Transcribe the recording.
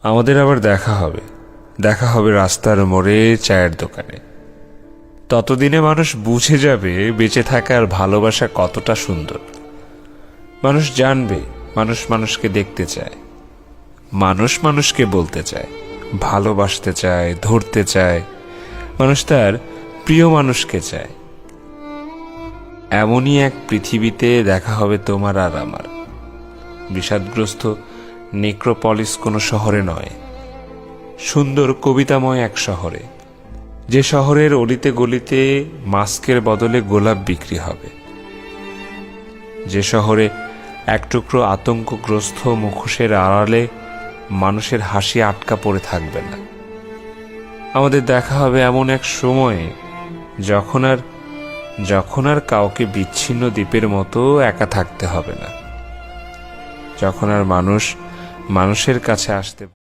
আমাদের আবার দেখা হবে রাস্তার মোড়ে, চায়ের দোকানে। ততদিনে মানুষ বুঝে যাবে বেঁচে থাকার ভালোবাসা কতটা সুন্দর। মানুষ জানবে মানুষ মানুষকে দেখতে চায়, মানুষ মানুষকে বলতে চায়, ভালোবাসতে চায়, ধরতে চায়। মানুষ তার প্রিয় মানুষকে চায়। এমনই এক পৃথিবীতে দেখা হবে তোমার আর আমার। বিষাদগ্রস্ত নেক্রোপলিস কোনো শহরে নয়, সুন্দর কবিতাময় এক শহরে, যে শহরের অলিতে গলিতে মাস্কের বদলে গোলাপ বিক্রি হবে, যে শহরে এক টুকরো আতঙ্কগ্রস্ত মুখোশের আড়ালে মানুষের হাসি আটকা পড়ে থাকবে না। আমাদের দেখা হবে এমন এক সময়ে যখন আর কাউকে বিচ্ছিন্ন দ্বীপের মতো একা থাকতে হবে না, যখন আর মানুষের কাছে আসতে